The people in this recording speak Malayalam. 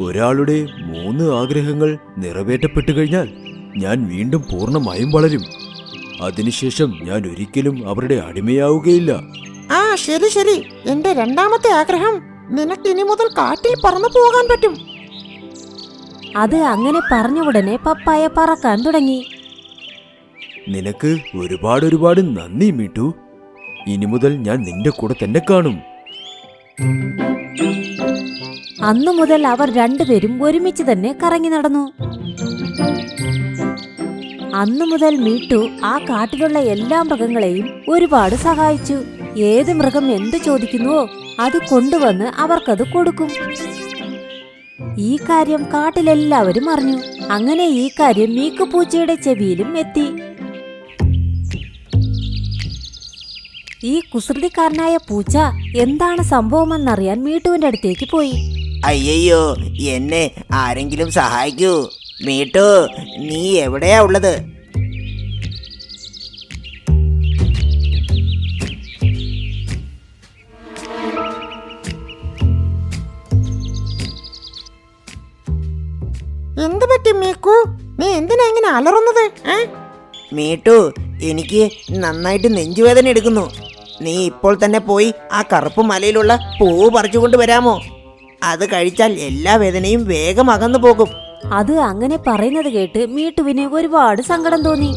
ഒരാളുടെ 3 ആഗ്രഹങ്ങൾ നിറവേറ്റപ്പെട്ടു കഴിഞ്ഞാൽ ഞാൻ വീണ്ടും പൂർണ്ണമായും വളരും. അതിനുശേഷം ഞാൻ ഒരിക്കലും അവരുടെ അടിമയാവുകയില്ല. ആ ശരി ശരി, എന്റെ രണ്ടാമത്തെ ആഗ്രഹം, നിനക്ക് ഇനി മുതൽ കാട്ടിൽ പറന്നു പോകാൻ പറ്റും. അത് അങ്ങനെ പറഞ്ഞ ഉടനെ പപ്പായ പറക്കാൻ തുടങ്ങി. നിനക്ക് ഒരുപാട് നന്ദി മീട്ടു. ഇനി മുതൽ ഞാൻ നിന്റെ കൂടെ തന്നെ കാണും. അന്നു മുതൽ അവർ രണ്ടുപേരും ഒരുമിച്ച് തന്നെ കറങ്ങി നടന്നു. അന്നു മുതൽ മീട്ടു ആ കാട്ടിലുള്ള എല്ലാ മൃഗങ്ങളെയും ഒരുപാട് സഹായിച്ചു. ഏത് മൃഗം എന്ത് ചോദിക്കുന്നുവോ അത് കൊണ്ടുവന്ന് അവർക്കത് കൊടുക്കും. ഈ കാര്യം കാട്ടിലെല്ലാവരും അറിഞ്ഞു. അങ്ങനെ ഈ കാര്യം മീക്കുപൂച്ചയുടെ ചെവിയിലും എത്തി. ഈ കുസൃതിക്കാരനായ പൂച്ച എന്താണ് സംഭവമെന്നറിയാൻ മീട്ടുവിന്റെ അടുത്തേക്ക് പോയി. അയ്യോ, എന്നെ ആരെങ്കിലും സഹായിക്കൂ. മീട്ടു, നീ എവിടെയാ ഉള്ളത്? എന്ത് പറ്റി മീക്കു? നീ എന്തിനാ ഇങ്ങനെ അലറുന്നത്? മീട്ടു, എനിക്ക് നന്നായിട്ട് നെഞ്ചുവേദന എടുക്കുന്നു. നീ ഇപ്പോൾ തന്നെ പോയി ആ കറുപ്പ് മലയിലുള്ള പൂവ് പറിച്ചുകൊണ്ട് വരാമോ? അത് കഴിച്ചാൽ എല്ലാ വേദനയും വേഗം അകന്നു പോകും. അത് അങ്ങനെ പറയുന്നത് കേട്ട് മീട്ടുവിന് ഒരുപാട് സങ്കടം തോന്നി.